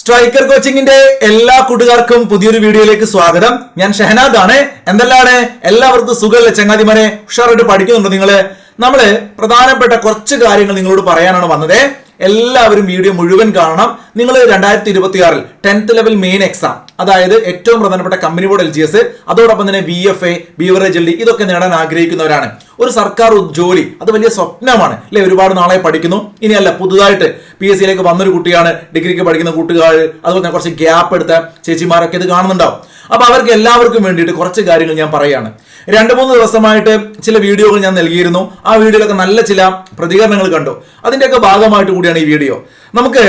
Striker കോച്ചിങ്ങിന്റെ എല്ലാ കൂട്ടുകാർക്കും പുതിയൊരു വീഡിയോയിലേക്ക് സ്വാഗതം. ഞാൻ ഷഹനാദ് ആണ്. എന്തെല്ലാണ് എല്ലാവർക്കും സുഖമല്ലേ ചങ്ങാതിമാരെ? ഉഷാറായിട്ട് പഠിക്കുന്നുണ്ടോ നിങ്ങള്? നമ്മള് പ്രധാനപ്പെട്ട കുറച്ച് കാര്യങ്ങൾ നിങ്ങളോട് പറയാനാണ് വന്നത്. എല്ലാവരും വീഡിയോ മുഴുവൻ കാണണം. നിങ്ങൾ 2026 10th ലെവൽ മെയിൻ എക്സാം, അതായത് ഏറ്റവും പ്രധാനപ്പെട്ട കമ്പനി ബോർഡ് LGS, അതോടൊപ്പം തന്നെ VFA, ബീവറേജ് LD ഇതൊക്കെ നേടാൻ ആഗ്രഹിക്കുന്നവരാണ്. ഒരു സർക്കാർ ജോലി അത് വലിയ സ്വപ്നമാണ് അല്ലെ? ഒരുപാട് നാളെ പഠിക്കുന്നു. ഇനിയല്ല, പുതുതായിട്ട് PSCയിലേക്ക് വന്നൊരു കുട്ടിയാണ്, ഡിഗ്രിക്ക് പഠിക്കുന്ന കൂട്ടുകാർ, അതുപോലെ തന്നെ കുറച്ച് ഗ്യാപ്പ് എടുത്ത ചേച്ചിമാരൊക്കെ ഇത് കാണുന്നുണ്ടാവും. അപ്പൊ അവർക്ക് എല്ലാവർക്കും വേണ്ടിയിട്ട് കുറച്ച് കാര്യങ്ങൾ ഞാൻ പറയാണ്. 2-3 ദിവസമായിട്ട് ചില വീഡിയോകൾ ഞാൻ നൽകിയിരുന്നു. ആ വീഡിയോയിലൊക്കെ നല്ല ചില പ്രതികരണങ്ങൾ കണ്ടു. അതിന്റെയൊക്കെ ഭാഗമായിട്ട് കൂടിയാണ് ഈ വീഡിയോ. നമുക്ക്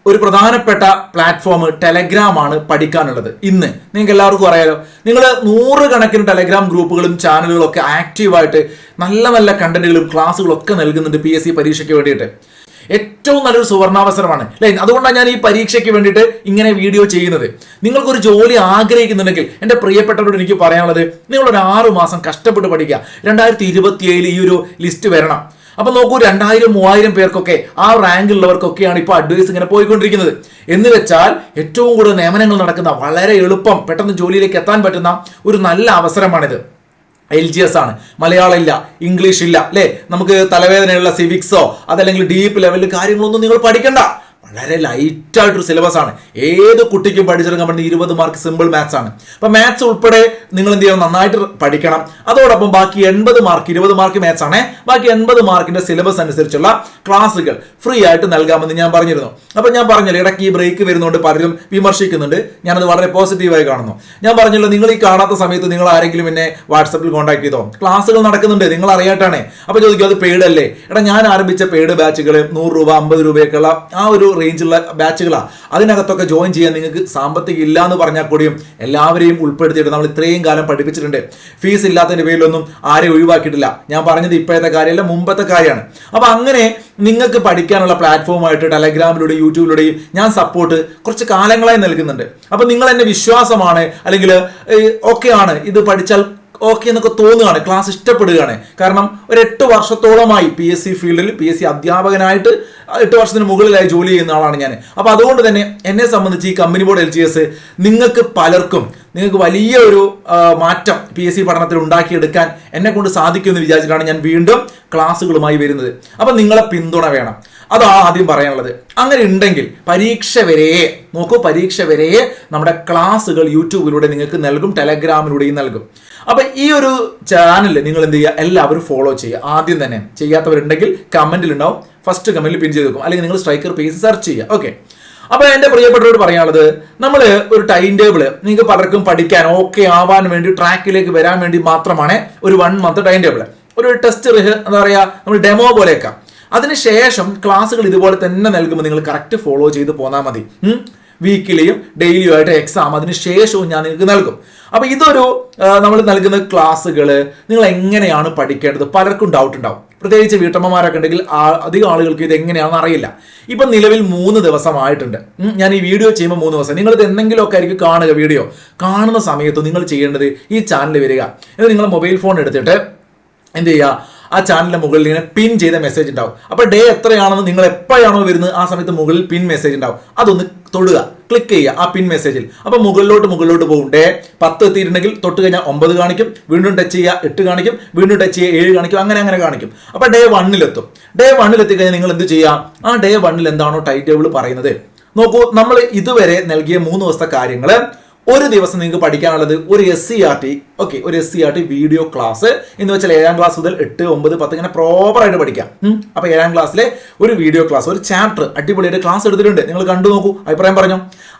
ഒരു പ്രധാനപ്പെട്ട പ്ലാറ്റ്ഫോം ടെലഗ്രാം ആണ് പഠിക്കാനുള്ളത്. ഇന്ന് നിങ്ങൾക്ക് എല്ലാവർക്കും അറിയാലോ, നിങ്ങൾ 100 കണക്കിന് ടെലഗ്രാം ഗ്രൂപ്പുകളും ചാനലുകളും ഒക്കെ ആക്റ്റീവായിട്ട് നല്ല നല്ല കണ്ടന്റുകളും ക്ലാസ്സുകളും ഒക്കെ നൽകുന്നുണ്ട് PSC പരീക്ഷയ്ക്ക് വേണ്ടിയിട്ട്. ഏറ്റവും നല്ലൊരു സുവർണാവസരമാണ് അല്ലെ? അതുകൊണ്ടാണ് ഞാൻ ഈ പരീക്ഷയ്ക്ക് വേണ്ടിയിട്ട് ഇങ്ങനെ വീഡിയോ ചെയ്യുന്നത്. നിങ്ങൾക്കൊരു ജോലി ആഗ്രഹിക്കുന്നുണ്ടെങ്കിൽ എൻ്റെ പ്രിയപ്പെട്ടവരോട് എനിക്ക് പറയാനുള്ളത്, നിങ്ങളൊരു 6 മാസം കഷ്ടപ്പെട്ട് പഠിക്കുക. 2027 ഈ ഒരു ലിസ്റ്റ് വരണം. അപ്പൊ നോക്കൂ, 2000-3000 പേർക്കൊക്കെ ആ റാങ്ക് ഉള്ളവർക്കൊക്കെയാണ് ഇപ്പൊ അഡ്വൈസ് ഇങ്ങനെ പോയിക്കൊണ്ടിരിക്കുന്നത്. എന്ന് വെച്ചാൽ ഏറ്റവും കൂടുതൽ നിയമനങ്ങൾ നടക്കുന്ന, വളരെ എളുപ്പം പെട്ടെന്ന് ജോലിയിലേക്ക് എത്താൻ പറ്റുന്ന ഒരു നല്ല അവസരമാണിത്. LGS ആണ്, മലയാളം ഇല്ല, ഇംഗ്ലീഷ് ഇല്ല അല്ലെ? നമുക്ക് തലവേദനയുള്ള സിവിക്സോ അതല്ലെങ്കിൽ ഡീപ്പ് ലെവലിൽ കാര്യങ്ങളൊന്നും നിങ്ങൾ പഠിക്കണ്ട. വളരെ ലൈറ്റ് ആയിട്ടൊരു സിലബസ് ആണ്. ഏത് കുട്ടിക്കും പഠിച്ചെടുക്കാൻ പറ്റുന്ന 20 മാർക്ക് സിമ്പിൾ മാത്സ് ആണ്. അപ്പൊ മാത്സ് ഉൾപ്പെടെ നിങ്ങൾ എന്ത് ചെയ്യണം? നന്നായിട്ട് പഠിക്കണം. അതോടൊപ്പം ബാക്കി 80 മാർക്ക്, 20 മാർക്ക് മാത്സ് ആണ്, ബാക്കി 80 മാർക്കിന്റെ സിലബസ് അനുസരിച്ചുള്ള ക്ലാസ്സുകൾ ഫ്രീ ആയിട്ട് നൽകാമെന്ന് ഞാൻ പറഞ്ഞിരുന്നു. അപ്പൊ ഞാൻ പറഞ്ഞല്ലോ, ഇടയ്ക്ക് ഈ ബ്രേക്ക് വരുന്നുണ്ട്, പലരും വിമർശിക്കുന്നുണ്ട്. ഞാനത് വളരെ പോസിറ്റീവായി കാണുന്നു. ഞാൻ പറഞ്ഞല്ലോ, നിങ്ങൾ ഈ കാണാത്ത സമയത്ത് നിങ്ങൾ ആരെങ്കിലും എന്നെ വാട്സപ്പിൽ കോൺടാക്ട് ചെയ്തോ? ക്ലാസ്സുകൾ നടക്കുന്നുണ്ട്, നിങ്ങൾ അറിയാട്ടാണ്. അപ്പൊ ചോദിക്കും, അത് പെയ്ഡ് അല്ലേ? ഞാൻ ആരംഭിച്ച പെയ്ഡ് ബാച്ചുകൾ 100 രൂപ 50 രൂപയൊക്കെയുള്ള ആ ഒരു റേഞ്ചുള്ള ബാച്ചുകളാണ്. അതിനകത്തൊക്കെ ജോയിൻ ചെയ്യാൻ നിങ്ങൾക്ക് സാമ്പത്തികം ഇല്ല എന്ന് പറഞ്ഞാൽ കൂടിയും എല്ലാവരെയും ഉൾപ്പെടുത്തിയിട്ട് നമ്മൾ ഇത്രയും കാലം പഠിപ്പിച്ചിട്ടുണ്ട്. ഫീസ് ഇല്ലാത്തതിന്റെ പേരിലൊന്നും ആരെയും ഒഴിവാക്കിയിട്ടില്ല. ഞാൻ പറഞ്ഞത് ഇപ്പോഴത്തെ കാര്യമല്ല, മുമ്പത്തെ കാര്യമാണ്. അപ്പൊ അങ്ങനെ നിങ്ങൾക്ക് പഠിക്കാനുള്ള പ്ലാറ്റ്ഫോമായിട്ട് ടെലഗ്രാമിലൂടെയും യൂട്യൂബിലൂടെയും ഞാൻ സപ്പോർട്ട് കുറച്ച് കാലങ്ങളായി നൽകുന്നുണ്ട്. അപ്പൊ നിങ്ങൾ എന്നെ വിശ്വാസമാണ് അല്ലെങ്കിൽ ഓക്കെ ആണ്, ഇത് പഠിച്ചാൽ ഓക്കെ എന്നൊക്കെ തോന്നുകയാണ്, ക്ലാസ് ഇഷ്ടപ്പെടുകയാണ്. കാരണം ഒരു 8 വർഷത്തോളമായി PSC ഫീൽഡിൽ PSC അധ്യാപകനായിട്ട് 8 വർഷത്തിന് മുകളിലായി ജോലി ചെയ്യുന്ന ആളാണ് ഞാൻ. അപ്പൊ അതുകൊണ്ട് തന്നെ എന്നെ സംബന്ധിച്ച് ഈ കമ്പനി ബോർഡ് LGS നിങ്ങൾക്ക് പലർക്കും നിങ്ങൾക്ക് വലിയ ഒരു മാറ്റം PSC പഠനത്തിൽ ഉണ്ടാക്കിയെടുക്കാൻ എന്നെ കൊണ്ട് സാധിക്കുമെന്ന് വിചാരിച്ചിട്ടാണ് ഞാൻ വീണ്ടും ക്ലാസ്സുകളുമായി വരുന്നത്. അപ്പൊ നിങ്ങളെ പിന്തുണ വേണം, അതാണ് ആദ്യം പറയാനുള്ളത്. അങ്ങനെ ഉണ്ടെങ്കിൽ പരീക്ഷ വരെ നോക്കൂ, പരീക്ഷ വരെ നമ്മുടെ ക്ലാസ്സുകൾ യൂട്യൂബിലൂടെ നിങ്ങൾക്ക് നൽകും, ടെലഗ്രാമിലൂടെയും നൽകും. അപ്പൊ ഈ ഒരു ചാനൽ നിങ്ങൾ എന്ത് ചെയ്യുക? എല്ലാവരും ഫോളോ ചെയ്യുക. ആദ്യം തന്നെ ചെയ്യാത്തവരുണ്ടെങ്കിൽ കമന്റിൽ ഉണ്ടാവും, ഫസ്റ്റ് കമന്റിൽ പിൻ ചെയ്ത് വെക്കും, അല്ലെങ്കിൽ നിങ്ങൾ സ്ട്രൈക്കർ പേജ് സെർച്ച് ചെയ്യുക. ഓക്കെ. അപ്പൊ എന്റെ പ്രിയപ്പെട്ടവരോട് പറയാനുള്ളത്, നമ്മൾ ഒരു ടൈം ടേബിൾ നിങ്ങൾക്ക് പലർക്കും പഠിക്കാൻ ഓക്കെ ആവാൻ വേണ്ടി, ട്രാക്കിലേക്ക് വരാൻ വേണ്ടി മാത്രമാണ് ഒരു 1 മന്ത് ടൈം ടേബിൾ. ഒരു ടെസ്റ്റ് എന്താ പറയാ, നമ്മൾ ഡെമോ പോലെയൊക്കെ. അതിനുശേഷം ക്ലാസ്സുകൾ ഇതുപോലെ തന്നെ നൽകുമ്പോൾ നിങ്ങൾ കറക്റ്റ് ഫോളോ ചെയ്ത് പോന്നാൽ മതി. വീക്കിലിയും ഡെയിലിയും ആയിട്ട് എക്സാം അതിന് ശേഷവും ഞാൻ നിങ്ങൾക്ക് നൽകും. അപ്പൊ ഇതൊരു നമ്മൾ നൽകുന്ന ക്ലാസ്സുകൾ നിങ്ങൾ എങ്ങനെയാണ് പഠിക്കേണ്ടത്? പലർക്കും ഡൗട്ട് ഉണ്ടാവും, പ്രത്യേകിച്ച് വീട്ടമ്മമാരൊക്കെ ഉണ്ടെങ്കിൽ അധികം ആളുകൾക്ക് ഇത് എങ്ങനെയാണെന്ന് അറിയില്ല. ഇപ്പൊ നിലവിൽ 3 ദിവസമായിട്ടുണ്ട്. ഞാൻ ഈ വീഡിയോ ചെയ്യുമ്പോൾ 3 ദിവസം. നിങ്ങൾ ഇത് എന്തെങ്കിലുമൊക്കെ ആയിരിക്കും കാണുക. വീഡിയോ കാണുന്ന സമയത്ത് നിങ്ങൾ ചെയ്യേണ്ടത് ഈ ചാനൽ വരിക, എന്നിട്ട് നിങ്ങൾ മൊബൈൽ ഫോൺ എടുത്തിട്ട് എന്ത് ചെയ്യുക? ആ ചാനലിന്റെ മുകളിൽ ഇങ്ങനെ പിൻ ചെയ്ത മെസ്സേജ് ഉണ്ടാവും. അപ്പൊ ഡേ എത്രയാണെന്ന് നിങ്ങൾ എപ്പോഴാണോ വരുന്നത് ആ സമയത്ത് മുകളിൽ പിൻ മെസ്സേജ് ഉണ്ടാവും. അതൊന്ന് തൊടുക, ക്ലിക്ക് ചെയ്യുക ആ പിൻ മെസ്സേജിൽ. അപ്പൊ മുകളിലോട്ട് പോകും. ഡേ 10 എത്തിയിട്ടുണ്ടെങ്കിൽ തൊട്ട് കഴിഞ്ഞാൽ 9 കാണിക്കും, വീണ്ടും ടച്ച് ചെയ്യുക 8 കാണിക്കും, വീണ്ടും ടച്ച് ചെയ്യുക 7 കാണിക്കും, അങ്ങനെ കാണിക്കും. അപ്പൊ ഡേ 1 ഡേ 1 എത്തിക്കഴിഞ്ഞാൽ നിങ്ങൾ എന്ത് ചെയ്യാം? ആ ഡേ 1 എന്താണോ ടൈം ടേബിൾ പറയുന്നത് നോക്കൂ. നമ്മൾ ഇതുവരെ നൽകിയ 3 ദിവസത്തെ കാര്യങ്ങൾ ഒരു ദിവസം നിങ്ങൾക്ക് പഠിക്കാനുള്ളത് ഒരു SCERT, ഓക്കെ, ഒരു SCERT വീഡിയോ ക്ലാസ് എന്ന് വെച്ചാൽ 7ാം ക്ലാസ് മുതൽ 8, 9, 10 ഇങ്ങനെ പ്രോപ്പറായിട്ട് പഠിക്കാം. അപ്പൊ 7ാം ക്ലാസ്സിലെ ഒരു വീഡിയോ ക്ലാസ്, ഒരു ചാപ്റ്റർ അടിപൊളിയായിട്ട് ക്ലാസ് എടുത്തിട്ടുണ്ട്. നിങ്ങൾ കണ്ടു നോക്കൂ, അഭിപ്രായം പറഞ്ഞോ.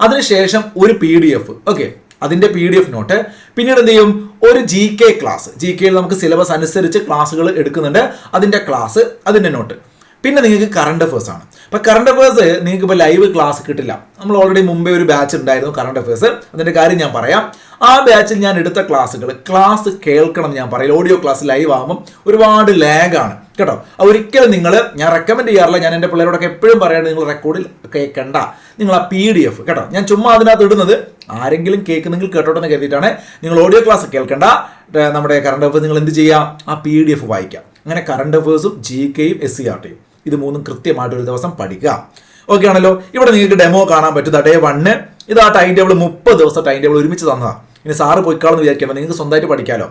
അതിനുശേഷം ഒരു PDF, ഓക്കെ, അതിന്റെ PDF നോട്ട്. പിന്നീട് എന്ത് ചെയ്യും? ഒരു GK ക്ലാസ്. GKയിൽ നമുക്ക് സിലബസ് അനുസരിച്ച് ക്ലാസ്സുകൾ എടുക്കുന്നുണ്ട്, അതിന്റെ ക്ലാസ്, അതിന്റെ നോട്ട്. പിന്നെ നിങ്ങൾക്ക് കറണ്ട് അഫേഴ്സ് ആണ്. അപ്പൊ കറണ്ട് അഫേഴ്സ് നിങ്ങൾക്ക് ഇപ്പോൾ ലൈവ് ക്ലാസ് കിട്ടില്ല. നമ്മൾ ഓൾറെഡി മുമ്പേ ഒരു ബാച്ച് ഉണ്ടായിരുന്നു കറണ്ട് അഫേഴ്സ്, അതിന്റെ കാര്യം ഞാൻ പറയാം. ആ ബാച്ചിൽ ഞാൻ എടുത്ത ക്ലാസ് കേൾക്കണം ഞാൻ പറയില്ല. ഓഡിയോ ക്ലാസ് ലൈവ് ആകുമ്പോൾ ഒരുപാട് ലാഗാണ് കേട്ടോ. ഒരിക്കലും ഞാൻ റെക്കമെൻഡ് ചെയ്യാറില്ല. ഞാൻ എൻ്റെ പിള്ളേരോടൊക്കെ എപ്പോഴും പറയാണ്ട്, നിങ്ങൾ റെക്കോർഡിൽ കേൾക്കണ്ട, നിങ്ങൾ ആ PDF കേട്ടോ. ഞാൻ ചുമ്മാ അതിനകത്ത് ഇടുന്നത് ആരെങ്കിലും കേൾക്കുന്നെങ്കിൽ കേട്ടോട്ടെ എന്ന് കരുതിയിട്ടാണ്. നിങ്ങൾ ഓഡിയോ ക്ലാസ് കേൾക്കണ്ട. നമ്മുടെ കറണ്ട് അഫേഴ്സ് നിങ്ങൾ എന്ത് ചെയ്യുക? ആ PDF വായിക്കാം. അങ്ങനെ കറണ്ട് അഫേഴ്സും GKയും SCERTയും ഇത് 3 കൃത്യമായിട്ട് ഒരു ദിവസം പഠിക്കുക. ഓക്കെ ആണല്ലോ. ഇവിടെ നിങ്ങൾക്ക് ഡെമോ കാണാൻ പറ്റും. ഡേ 1 ഇത് ആ ടൈം ടേബിൾ 30 ദിവസം ടൈം ടേബിൾ ഒരുമിച്ച് തന്നതാണ്. ഇനി സാറ് പോയിക്കാളെന്ന് വിചാരിക്കണം, നിങ്ങൾക്ക് സ്വന്തമായിട്ട് പഠിക്കാമല്ലോ.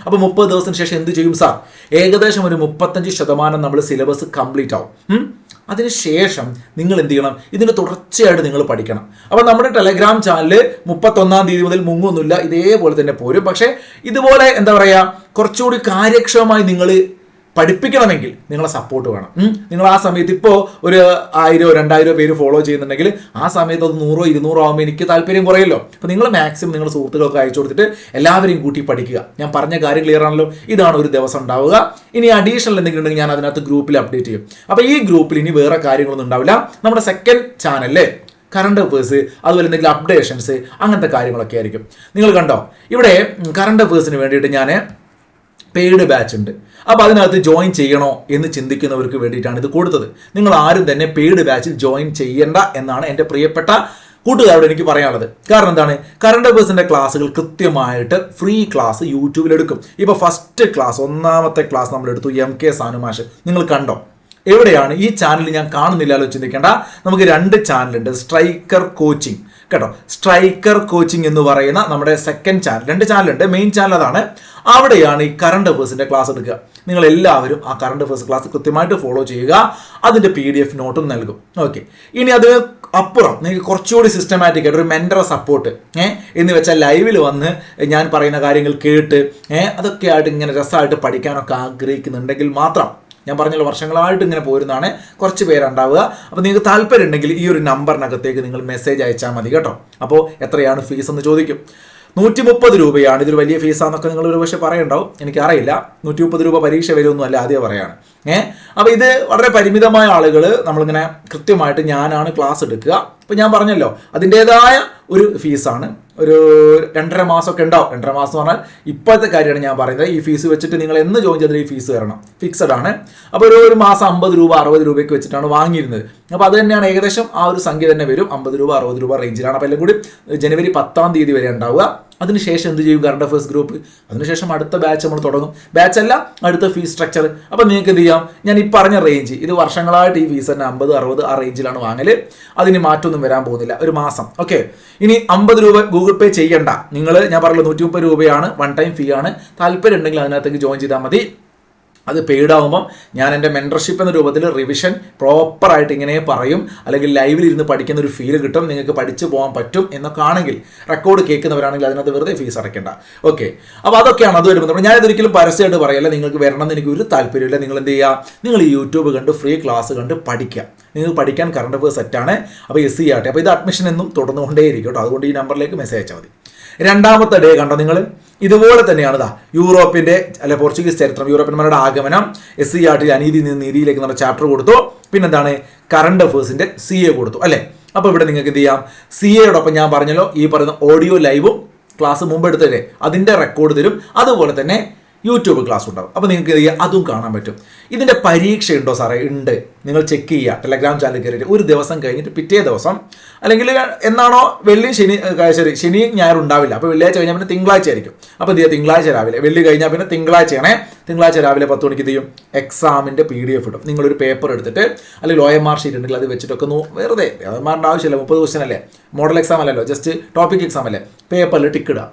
അപ്പോൾ 30 ദിവസത്തിന് ശേഷം എന്ത് ചെയ്യും സാർ? ഏകദേശം ഒരു 35% നമ്മൾ സിലബസ് കംപ്ലീറ്റ് ആവും. അതിനുശേഷം നിങ്ങൾ എന്ത് ചെയ്യണം? ഇതിന് തുടർച്ചയായിട്ട് നിങ്ങൾ പഠിക്കണം. അപ്പോൾ നമ്മുടെ ടെലഗ്രാം ചാനൽ 31-ാം തീയതി മുതൽ മുങ്ങൊന്നുമില്ല, ഇതേപോലെ തന്നെ പോരും. പക്ഷേ ഇതുപോലെ എന്താ പറയുക, കുറച്ചുകൂടി കാര്യക്ഷമമായി നിങ്ങൾ പഠിപ്പിക്കണമെങ്കിൽ നിങ്ങളെ സപ്പോർട്ട് വേണം. നിങ്ങൾ ആ സമയത്ത് ഇപ്പോൾ ഒരു 1000-2000 പേര് ഫോളോ ചെയ്യുന്നുണ്ടെങ്കിൽ ആ സമയത്ത് അത് 100-200 ആകുമ്പോൾ എനിക്ക് താല്പര്യം കുറയല്ലോ. അപ്പോൾ നിങ്ങൾ മാക്സിമം നിങ്ങളുടെ സുഹൃത്തുക്കൾക്ക് അയച്ചു കൊടുത്തിട്ട് എല്ലാവരെയും കൂട്ടി പഠിക്കുക. ഞാൻ പറഞ്ഞ കാര്യം ക്ലിയർ ആണല്ലോ. ഇതാണ് ഒരു ദിവസം ഉണ്ടാവുക. ഇനി അഡീഷണൽ എന്തെങ്കിലും ഉണ്ടെങ്കിൽ ഞാൻ അതിനകത്ത് ഗ്രൂപ്പിൽ അപ്ഡേറ്റ് ചെയ്യും. അപ്പോൾ ഈ ഗ്രൂപ്പിൽ ഇനി വേറെ കാര്യങ്ങളൊന്നും ഉണ്ടാവില്ല. നമ്മുടെ സെക്കൻഡ് ചാനലിലെ കറണ്ട് അഫേഴ്സ്, അതുപോലെ എന്തെങ്കിലും അപ്ഡേഷൻസ്, അങ്ങനത്തെ കാര്യങ്ങളൊക്കെ ആയിരിക്കും. നിങ്ങൾ കണ്ടോ, ഇവിടെ കറണ്ട് അഫേഴ്സിന് വേണ്ടിയിട്ട് ഞാൻ പെയ്ഡ് ബാച്ച് ഉണ്ട്. അപ്പോൾ അതിനകത്ത് ജോയിൻ ചെയ്യണോ എന്ന് ചിന്തിക്കുന്നവർക്ക് വേണ്ടിയിട്ടാണ് ഇത് കൊടുത്തത്. നിങ്ങൾ ആരും തന്നെ പെയ്ഡ് ബാച്ചിൽ ജോയിൻ ചെയ്യേണ്ട എന്നാണ് എൻ്റെ പ്രിയപ്പെട്ട കൂട്ടുകാരോട് എനിക്ക് പറയാനുള്ളത്. കാരണം എന്താണ്? കറണ്ട് അഫേഴ്സിൻ്റെ ക്ലാസ്സുകൾ കൃത്യമായിട്ട് ഫ്രീ ക്ലാസ് യൂട്യൂബിലെടുക്കും. ഇപ്പോൾ ഫസ്റ്റ് ക്ലാസ്, 1ാമത്തെ ക്ലാസ് നമ്മൾ എടുത്തു, MK സാനുമാഷ്. നിങ്ങൾ കണ്ടോ? എവിടെയാണ്? ഈ ചാനൽ ഞാൻ കാണുന്നില്ലല്ലോ ചിന്തിക്കേണ്ട. നമുക്ക് 2 ചാനലുണ്ട്. സ്ട്രൈക്കർ കോച്ചിങ് കേട്ടോ, സ്ട്രൈക്കർ കോച്ചിങ് എന്ന് പറയുന്ന നമ്മുടെ സെക്കൻഡ് ചാനൽ. 2 ചാനലുണ്ട്. മെയിൻ ചാനൽ അതാണ്. അവിടെയാണ് ഈ കറണ്ട് അഫേഴ്സിൻ്റെ ക്ലാസ് എടുക്കുക. നിങ്ങൾ എല്ലാവരും ആ കറണ്ട് അഫേഴ്സ് ക്ലാസ് കൃത്യമായിട്ട് ഫോളോ ചെയ്യുക. അതിൻ്റെ PDF നോട്ടും നൽകും. ഓക്കെ. ഇനി അത് അപ്പുറം നിങ്ങൾക്ക് കുറച്ചുകൂടി സിസ്റ്റമാറ്റിക് ആയിട്ട് ഒരു മെൻറ്റർ സപ്പോർട്ട് എന്ന് വെച്ചാൽ ലൈവിൽ വന്ന് ഞാൻ പറയുന്ന കാര്യങ്ങൾ കേട്ട് അതൊക്കെ ആയിട്ട് ഇങ്ങനെ രസമായിട്ട് പഠിക്കാനൊക്കെ ആഗ്രഹിക്കുന്നുണ്ടെങ്കിൽ മാത്രം, ഞാൻ പറഞ്ഞല്ലോ വർഷങ്ങളായിട്ട് ഇങ്ങനെ പോരുന്നതാണ്, കുറച്ച് പേരുണ്ടാവുക. അപ്പോൾ നിങ്ങൾക്ക് താല്പര്യം ഉണ്ടെങ്കിൽ ഈ ഒരു നമ്പറിനകത്തേക്ക് നിങ്ങൾ മെസ്സേജ് അയച്ചാൽ മതി കേട്ടോ. അപ്പോൾ എത്രയാണ് ഫീസ് എന്ന് ചോദിക്കും. 130 രൂപയാണ്. ഇതൊരു വലിയ ഫീസാന്നൊക്കെ നിങ്ങൾ ഒരു പക്ഷേ പറയുണ്ടാവും, എനിക്കറിയില്ല. 130 രൂപ പരീക്ഷ വരുമൊന്നും അല്ല, ആദ്യം പറയാണ്. അപ്പോൾ ഇത് വളരെ പരിമിതമായ ആളുകൾ നമ്മളിങ്ങനെ കൃത്യമായിട്ട് ഞാനാണ് ക്ലാസ് എടുക്കുക. അപ്പോൾ ഞാൻ പറഞ്ഞല്ലോ അതിൻ്റേതായ ഒരു ഫീസാണ്. ഒരു 2.5 മാസമൊക്കെ ഉണ്ടാവും. 2.5 മാസം എന്ന് പറഞ്ഞാൽ ഇപ്പോഴത്തെ കാര്യമാണ് ഞാൻ പറയുന്നത്. ഈ ഫീസ് വെച്ചിട്ട് നിങ്ങൾ എന്ന് ജോയിൻ ചെയ്താൽ ഈ ഫീസ് തരണം, ഫിക്സഡ് ആണ്. അപ്പോൾ ഒരു മാസം 50 രൂപ 60 രൂപയ്ക്ക് വെച്ചിട്ടാണ് വാങ്ങിയിരുന്നത്. അപ്പോൾ അത് തന്നെയാണ് ഏകദേശം ആ ഒരു സംഖ്യ തന്നെ വരും. 50 രൂപ 60 രൂപ റേഞ്ചിലാണ്. അപ്പോൾ എല്ലാം കൂടി ജനുവരി 10-ാം തീയതി വരെ ഉണ്ടാവുക. അതിനുശേഷം എന്ത് ചെയ്യും? Current affairs group. അതിനുശേഷം അടുത്ത ബാച്ച് നമ്മൾ തുടങ്ങും. ബാച്ചല്ല, അടുത്ത ഫീസ് സ്ട്രക്ചർ. അപ്പോൾ നിങ്ങൾക്ക് എന്ത് ചെയ്യാം? ഞാൻ ഈ പറഞ്ഞ റേഞ്ച്, ഇത് വർഷങ്ങളായിട്ട് ഈ ഫീസ് തന്നെ 50-60 ആ റേഞ്ചിലാണ് വാങ്ങല്. അതിന് മാറ്റമൊന്നും വരാൻ പോകുന്നില്ല. ഒരു മാസം ഓക്കെ. ഇനി 50 രൂപ ഗൂഗിൾ പേ ചെയ്യണ്ട നിങ്ങൾ. ഞാൻ പറഞ്ഞല്ലോ 130 രൂപയാണ്, 1 ടൈം ഫീ ആണ്. താല്പര്യം ഉണ്ടെങ്കിൽ അതിനകത്തേക്ക് ജോയിൻ ചെയ്താൽ മതി. അത് പെയ്ഡ് ആകുമ്പം ഞാൻ എൻ്റെ മെൻറ്റർഷിപ്പ് എന്ന രൂപത്തിൽ റിവിഷൻ പ്രോപ്പറായിട്ട് ഇങ്ങനെ പറയും, അല്ലെങ്കിൽ ലൈവിൽ ഇരുന്ന് പഠിക്കുന്ന ഒരു ഫീൽ കിട്ടും. നിങ്ങൾക്ക് പഠിച്ചു പോകാൻ പറ്റും എന്നൊക്കെ ആണെങ്കിൽ, റെക്കോർഡ് കേൾക്കുന്നവരാണെങ്കിൽ അതിനകത്ത് വെറുതെ ഫീസ് അടയ്ക്കേണ്ട. ഓക്കെ. അപ്പോൾ അതൊക്കെയാണ് അത് വരുമ്പോൾ. ഞാനിതൊരിക്കലും പരസ്യമായിട്ട് പറയല്ല, നിങ്ങൾക്ക് വരണമെന്ന് എനിക്ക് ഒരു താല്പര്യമില്ല. നിങ്ങൾ എന്ത് ചെയ്യുക? നിങ്ങൾ ഈ യൂട്യൂബ് കണ്ട് ഫ്രീ ക്ലാസ് കണ്ട് പഠിക്കുക. നിങ്ങൾക്ക് പഠിക്കാൻ കറണ്ട് അഫേഴ്സ് സെറ്റാണ്. അപ്പോൾ SC ആട്ടെ. അപ്പോൾ ഇത് അഡ്മിഷൻ എന്നും തുടർന്നുകൊണ്ടേയിരിക്കും കേട്ടോ. അതുകൊണ്ട് ഈ നമ്പറിലേക്ക് മെസ്സേജ് അയച്ചാൽ മതി. 2ാമത്തെ ഡേ കണ്ടോ നിങ്ങൾ? ഇതുപോലെ തന്നെയാണ്. യൂറോപ്പിന്റെ അല്ലെ പോർച്ചുഗീസ് ചരിത്രം, യൂറോപ്യന്മാരുടെ ആഗമനം, SCERT അനീതി നിന്ന് നീതിയിലേക്ക് നമ്മുടെ ചാപ്റ്റർ കൊടുത്തു. പിന്നെന്താണ്? കറണ്ട് അഫേഴ്സിന്റെ CA കൊടുത്തു അല്ലെ. അപ്പോൾ ഇവിടെ നിങ്ങൾക്ക് എന്ത് ചെയ്യാം? CAയോടൊപ്പം ഞാൻ പറഞ്ഞല്ലോ ഈ പറയുന്ന ഓഡിയോ ലൈവും ക്ലാസ് മുമ്പ് എടുത്തല്ലേ അതിന്റെ റെക്കോർഡ് തരും. അതുപോലെ തന്നെ യൂട്യൂബ് ക്ലാസ് ഉണ്ടാവും. അപ്പോൾ നിങ്ങൾക്ക് അതും കാണാൻ പറ്റും. ഇതിൻ്റെ പരീക്ഷ ഉണ്ടോ സാറേ? ഉണ്ട്. നിങ്ങൾ ചെക്ക് ചെയ്യുക. ടെലഗ്രാം ചാനൽ കയറിയിട്ട് ഒരു ദിവസം കഴിഞ്ഞിട്ട് പിറ്റേ ദിവസം, അല്ലെങ്കിൽ എന്നാണോ ശനി ഞായർ ഉണ്ടാവില്ല. അപ്പോൾ വെള്ളിയാഴ്ച കഴിഞ്ഞാൽ പിന്നെ തിങ്കളാഴ്ച ആയിരിക്കും. അപ്പോൾ എന്ത് ചെയ്യുക? തിങ്കളാഴ്ച രാവിലെ, വെള്ളി കഴിഞ്ഞാൽ പിന്നെ തിങ്കളാഴ്ചയാണേ. തിങ്കളാഴ്ച രാവിലെ 10 മണിക്ക് എന്ത് ചെയ്യും? എക്സാമിൻ്റെ PDF ഇടും. നിങ്ങളൊരു പേപ്പർ എടുത്തിട്ട്, അല്ലെങ്കിൽ OMR ഷീറ്റ് ഉണ്ടെങ്കിൽ അത് വെച്ചിട്ടൊക്കെ വെറുതെ, OMRൻ്റെ ആവശ്യമില്ല, 30 ക്വസ്റ്റ്യൻ അല്ലേ, മോഡൽ എക്സാം അല്ലല്ലോ, ജസ്റ്റ് ടോപ്പിക് എക്സാം അല്ലേ, പേപ്പറിൽ ടിക്ക് ഇടുക.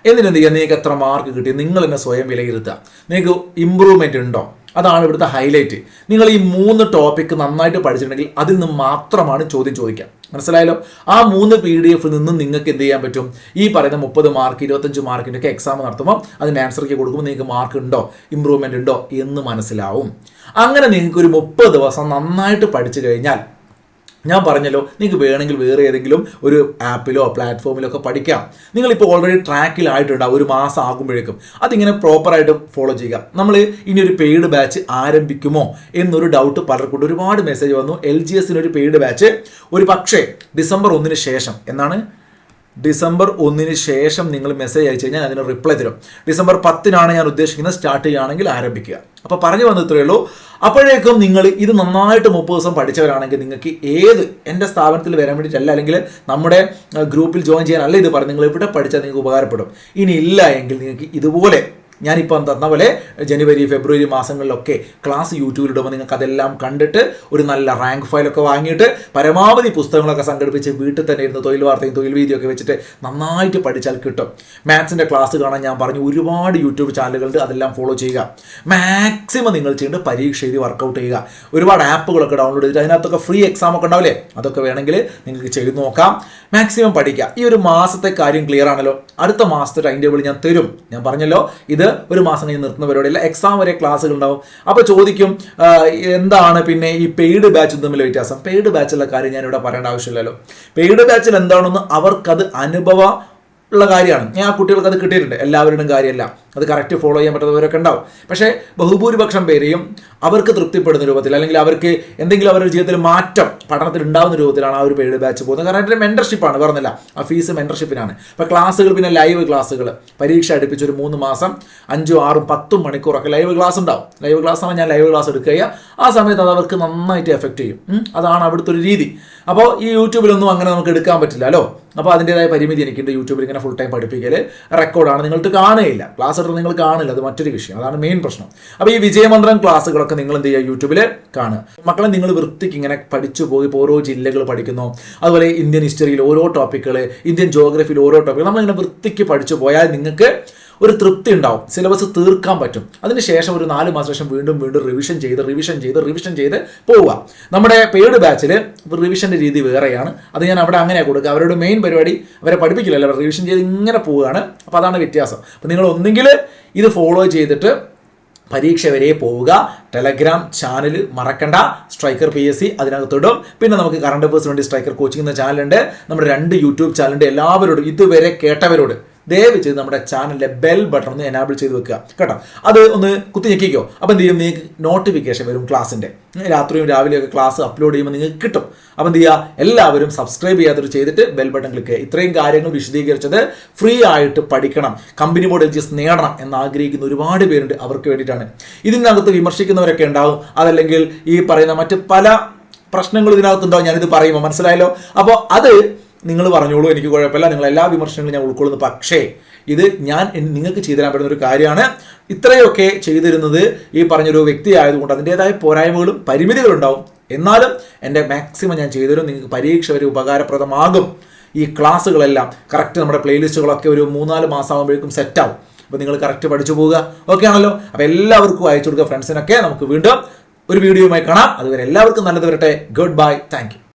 എന്നിട്ട് എന്ത് ചെയ്യുക? നിങ്ങൾക്ക് എത്ര മാർക്ക് കിട്ടി നിങ്ങൾ തന്നെ സ്വയം വിലയിരുത്തുക. നിങ്ങൾക്ക് ഇമ്പ്രൂവ്മെൻറ്റ് ഉണ്ടോ? അതാണ് ഇവിടുത്തെ ഹൈലൈറ്റ്. നിങ്ങൾ ഈ 3 ടോപ്പിക്ക് നന്നായിട്ട് പഠിച്ചിട്ടുണ്ടെങ്കിൽ അതിൽ നിന്ന് മാത്രമാണ് ചോദ്യം ചോദിക്കുക. മനസ്സിലായല്ലോ? ആ 3 PDF നിന്നും നിങ്ങൾക്ക് എന്ത് ചെയ്യാൻ പറ്റും? ഈ പറയുന്ന 30 മാർക്ക് 25 മാർക്കിൻ്റെ ഒക്കെ എക്സാം നടത്തുമ്പോൾ അതിന് ആൻസർക്ക് കൊടുക്കുമ്പോൾ നിങ്ങൾക്ക് മാർക്ക് ഉണ്ടോ, ഇമ്പ്രൂവ്മെൻ്റ് ഉണ്ടോ എന്ന് മനസ്സിലാവും. അങ്ങനെ നിങ്ങൾക്ക് ഒരു 30 ദിവസം നന്നായിട്ട് പഠിച്ചു കഴിഞ്ഞാൽ, ഞാൻ പറഞ്ഞല്ലോ നിങ്ങൾക്ക് വേണമെങ്കിൽ വേറെ ഏതെങ്കിലും ഒരു ആപ്പിലോ പ്ലാറ്റ്ഫോമിലോ ഒക്കെ പഠിക്കാം. നിങ്ങളിപ്പോൾ ഓൾറെഡി ട്രാക്കിലായിട്ടുണ്ടാവും. ഒരു മാസം ആകുമ്പോഴേക്കും അതിങ്ങനെ പ്രോപ്പറായിട്ട് ഫോളോ ചെയ്യുക. നമ്മൾ ഇനി ഒരു പെയ്ഡ് ബാച്ച് ആരംഭിക്കുമോ എന്നൊരു ഡൗട്ട് പലർക്കും. ഒരുപാട് മെസ്സേജ് വന്നു. LGSനൊരു പെയ്ഡ് ബാച്ച് ഒരു പക്ഷേ ഡിസംബർ 1 ശേഷം എന്നാണ്. ഡിസംബർ 1 ശേഷം നിങ്ങൾ മെസ്സേജ് അയച്ചു കഴിഞ്ഞാൽ അതിന് റിപ്ലൈ തരും. ഡിസംബർ 10 ഞാൻ ഉദ്ദേശിക്കുന്നത്. സ്റ്റാർട്ട് ചെയ്യുകയാണെങ്കിൽ ആരംഭിക്കുക. അപ്പോൾ പറഞ്ഞു വന്നത്രേ ഉള്ളൂ. അപ്പോഴേക്കും നിങ്ങൾ ഇത് നന്നായിട്ട് 30 ദിവസം പഠിച്ചവരാണെങ്കിൽ നിങ്ങൾക്ക് എൻ്റെ സ്ഥാപനത്തിൽ വരാൻ വേണ്ടിയിട്ടല്ല, അല്ലെങ്കിൽ നമ്മുടെ ഗ്രൂപ്പിൽ ജോയിൻ ചെയ്യാനല്ല ഇത് പറഞ്ഞു. നിങ്ങൾ ഇവിടെ പഠിച്ചാൽ നിങ്ങൾക്ക് ഉപകാരപ്പെടും. ഇനി ഇല്ല എങ്കിൽ നിങ്ങൾക്ക് ഇതുപോലെ ഞാനിപ്പോൾ തന്ന പോലെ ജനുവരി ഫെബ്രുവരി മാസങ്ങളിലൊക്കെ ക്ലാസ് യൂട്യൂബിലിടുമ്പോൾ നിങ്ങൾക്ക് അതെല്ലാം കണ്ടിട്ട് ഒരു നല്ല റാങ്ക് ഫയലൊക്കെ വാങ്ങിയിട്ട് പരമാവധി പുസ്തകങ്ങളൊക്കെ സംഘടിപ്പിച്ച് വീട്ടിൽ തന്നെ ഇരുന്ന് തൊഴിൽ വാർത്തയും തൊഴിൽ വീതിയൊക്കെ വെച്ചിട്ട് നന്നായിട്ട് പഠിച്ചാൽ കിട്ടും. മാത്സിൻ്റെ ക്ലാസ് കാണാൻ ഞാൻ പറഞ്ഞു ഒരുപാട് യൂട്യൂബ് ചാനലുകളുണ്ട്, അതെല്ലാം ഫോളോ ചെയ്യുക. മാക്സിമം നിങ്ങൾ ചെയ്യേണ്ടത് പരീക്ഷ എഴുതി വർക്കൗട്ട് ചെയ്യുക. ഒരുപാട് ആപ്പുകളൊക്കെ ഡൗൺലോഡ് ചെയ്തിട്ട് അതിനകത്തൊക്കെ ഫ്രീ എക്സാം ഒക്കെ ഉണ്ടാവില്ലേ, അതൊക്കെ വേണമെങ്കിൽ നിങ്ങൾക്ക് ചെയ്ത് നോക്കാം. മാക്സിമം പഠിക്കുക. ഈ ഒരു മാസത്തെ കാര്യം ക്ലിയർ ആണല്ലോ. അടുത്ത മാസത്തെ ടൈം ടേബിൾ ഞാൻ തരും. ഞാൻ പറഞ്ഞല്ലോ ഇത് ഒരു മാസം കഴിഞ്ഞ് നിർത്തുന്ന പരിപാടിയല്ല, എക്സാം വരെ ക്ലാസ്സുകൾ ഉണ്ടാവും. അപ്പോൾ ചോദിക്കും എന്താണ് പിന്നെ ഈ പെയ്ഡ് ബാച്ചും തമ്മിൽ വ്യത്യാസം? പെയ്ഡ് ബാച്ചുള്ള കാര്യം ഞാനിവിടെ പറയേണ്ട ആവശ്യമില്ലല്ലോ. പെയ്ഡ് ബാച്ചിൽ എന്താണെന്ന് അവർക്കത് ഉള്ള കാര്യമാണ്. ഞാൻ ആ കുട്ടികൾക്ക് അത് കിട്ടിയിട്ടുണ്ട്, എല്ലാവരുടെയും കാര്യമല്ല, അത് കറക്റ്റ് ഫോളോ ചെയ്യാൻ പറ്റുന്നവരൊക്കെ ഉണ്ടാവും. പക്ഷേ ബഹുഭൂരിപക്ഷം പേരെയും അവർക്ക് തൃപ്തിപ്പെടുന്ന രൂപത്തിൽ അല്ലെങ്കിൽ അവർക്ക് എന്തെങ്കിലും അവരുടെ ജീവിതത്തിൽ മാറ്റം പഠനത്തിൽ ഉണ്ടാകുന്ന രൂപത്തിലാണ് ആ ഒരു പെയ്ഡ് ബാച്ച് പോകുന്നത്. കാരണം അതിൻ്റെ മെൻറ്റർഷിപ്പാണ്, പറഞ്ഞില്ല, ആ ഫീസ് മെൻറ്റർഷിപ്പിനാണ്. അപ്പോൾ ക്ലാസ്സുകൾ പിന്നെ ലൈവ് ക്ലാസ്സുകൾ പരീക്ഷ അടുപ്പിച്ച് ഒരു 3 മാസം 5, 6, 10 മണിക്കൂറൊക്കെ ലൈവ് ക്ലാസ് ഉണ്ടാവും. ലൈവ് ക്ലാസ്സാണ് ഞാൻ ലൈവ് ക്ലാസ് എടുക്കുക. ആ സമയത്ത് അത് അവർക്ക് നന്നായിട്ട് എഫക്റ്റ് ചെയ്യും. അതാണ് അവിടുത്തെ ഒരു രീതി. അപ്പോൾ ഈ യൂട്യൂബിലൊന്നും അങ്ങനെ നമുക്ക് എടുക്കാൻ പറ്റില്ലല്ലോ. അപ്പോൾ അതിൻ്റെതായ പരിമിതി എനിക്കുണ്ട്. യൂട്യൂബിൽ ഇങ്ങനെ ഫുൾ ടൈം പഠിപ്പിക്കൽ റെക്കോർഡാണ്, നിങ്ങൾക്ക് കാണുകയില്ല, ക്ലാസ് എടുത്ത് നിങ്ങൾ കാണില്ല, അത് മറ്റൊരു വിഷയം, അതാണ് മെയിൻ പ്രശ്നം. അപ്പോൾ ഈ വിജയമന്ത്രം ക്ലാസ്സുകളൊക്കെ നിങ്ങൾ എന്ത് ചെയ്യുക, യൂട്യൂബിൽ കാണുക. മക്കളെ നിങ്ങൾ വൃത്തിക്ക് ഇങ്ങനെ പഠിച്ചു പോയി ഓരോ ജില്ലകൾ പഠിക്കുന്നു, അതുപോലെ ഇന്ത്യൻ ഹിസ്റ്ററിയിൽ ഓരോ ടോപ്പിക്കുകൾ, ഇന്ത്യൻ ജോഗ്രഫിയിൽ ഓരോ ടോപ്പിക്കുകൾ നമ്മളിങ്ങനെ വൃത്തിക്ക് പഠിച്ചു പോയാൽ നിങ്ങൾക്ക് ഒരു തൃപ്തി ഉണ്ടാവും, സിലബസ് തീർക്കാൻ പറ്റും. അതിനുശേഷം ഒരു 4 മാസം ശേഷം വീണ്ടും റിവിഷൻ ചെയ്ത് പോവുക. നമ്മുടെ പെയ്ഡ് ബാച്ചിൽ റിവിഷൻ്റെ രീതി വേറെയാണ്, അത് ഞാൻ അവിടെ അങ്ങനെ കൊടുക്കുക. അവരുടെ മെയിൻ പരിപാടി അവരെ പഠിപ്പിക്കില്ലല്ലോ, അവർ റിവിഷൻ ചെയ്ത് ഇങ്ങനെ പോവുകയാണ്. അപ്പോൾ അതാണ് വ്യത്യാസം. അപ്പോൾ നിങ്ങൾ ഒന്നെങ്കിൽ ഇത് ഫോളോ ചെയ്തിട്ട് പരീക്ഷ വരെ പോവുക. ടെലഗ്രാം ചാനൽ മറക്കണ്ട, സ്ട്രൈക്കർ PSC അതിനകത്തിടും. പിന്നെ നമുക്ക് കറണ്ട് അഫയേഴ്സിന് വേണ്ടി സ്ട്രൈക്കർ കോച്ചിങ് എന്ന ചാനലുണ്ട്. നമ്മുടെ 2 യൂട്യൂബ് ചാനലുണ്ട്. എല്ലാവരോടും ഇതുവരെ കേട്ടവരോട് ദയവ് ചെയ്ത് നമ്മുടെ ചാനലിലെ ബെൽ ബട്ടൺ ഒന്ന് എനാബിൾ ചെയ്ത് വെക്കുക കേട്ടോ. അത് ഒന്ന് കുത്തി ഞെക്കിക്കോ. അപ്പോൾ എന്ത് ചെയ്യും, നിങ്ങൾക്ക് നോട്ടിഫിക്കേഷൻ വരും ക്ലാസ്സിൻ്റെ. രാത്രിയും രാവിലെയൊക്കെ ക്ലാസ് അപ്ലോഡ് ചെയ്യുമ്പോൾ നിങ്ങൾക്ക് കിട്ടും. അപ്പോൾ എന്ത് ചെയ്യുക, എല്ലാവരും സബ്സ്ക്രൈബ് ചെയ്യാത്തവർ ചെയ്തിട്ട് ബെൽ ബട്ടൺ ക്ലിക്ക് ചെയ്യുക. ഇത്രയും കാര്യങ്ങൾ വിശദീകരിച്ചത് ഫ്രീ ആയിട്ട് പഠിക്കണം, കമ്പനി ബോർഡ് LGS നേടണം എന്ന് ആഗ്രഹിക്കുന്ന ഒരുപാട് പേരുണ്ട്. അവർക്ക് വേണ്ടിയിട്ടാണ്. ഇതിനകത്ത് വിമർശിക്കുന്നവരൊക്കെ ഉണ്ടാവും, അതല്ലെങ്കിൽ ഈ പറയുന്ന മറ്റ് പല പ്രശ്നങ്ങൾ ഇതിനകത്തുണ്ടാവും ഞാനിത് പറയുമ്പോൾ, മനസ്സിലായല്ലോ. അപ്പോൾ അത് നിങ്ങൾ പറഞ്ഞോളൂ, എനിക്ക് കുഴപ്പമില്ല, നിങ്ങൾ എല്ലാ വിമർശനങ്ങളും ഞാൻ ഉൾക്കൊള്ളുന്നു. പക്ഷേ ഇത് ഞാൻ നിങ്ങൾക്ക് ചെയ്തു തരാൻ പറ്റുന്ന ഒരു കാര്യമാണ്. ഇത്രയൊക്കെ ചെയ്തിരുന്നത് ഈ പറഞ്ഞൊരു വ്യക്തി ആയതുകൊണ്ട് അതിൻ്റെതായ പോരായ്മകളും പരിമിതികളും ഉണ്ടാവും. എന്നാലും എൻ്റെ മാക്സിമം ഞാൻ ചെയ്തുതരും. നിങ്ങൾക്ക് പരീക്ഷ വരെ ഉപകാരപ്രദമാകും. ഈ ക്ലാസ്സുകളെല്ലാം കറക്റ്റ് നമ്മുടെ പ്ലേലിസ്റ്റുകളൊക്കെ ഒരു 3-4 മാസം ആകുമ്പോഴേക്കും സെറ്റാവും. അപ്പോൾ നിങ്ങൾ കറക്റ്റ് പഠിച്ചു പോവുക. ഓക്കെ ആണല്ലോ. അപ്പോൾ എല്ലാവർക്കും അയച്ചു കൊടുക്കുക, ഫ്രണ്ട്സിനൊക്കെ. നമുക്ക് വീണ്ടും ഒരു വീഡിയോയുമായി കാണാം. അതുവരെ എല്ലാവർക്കും നല്ലത് വരട്ടെ. Good bye. Thank you.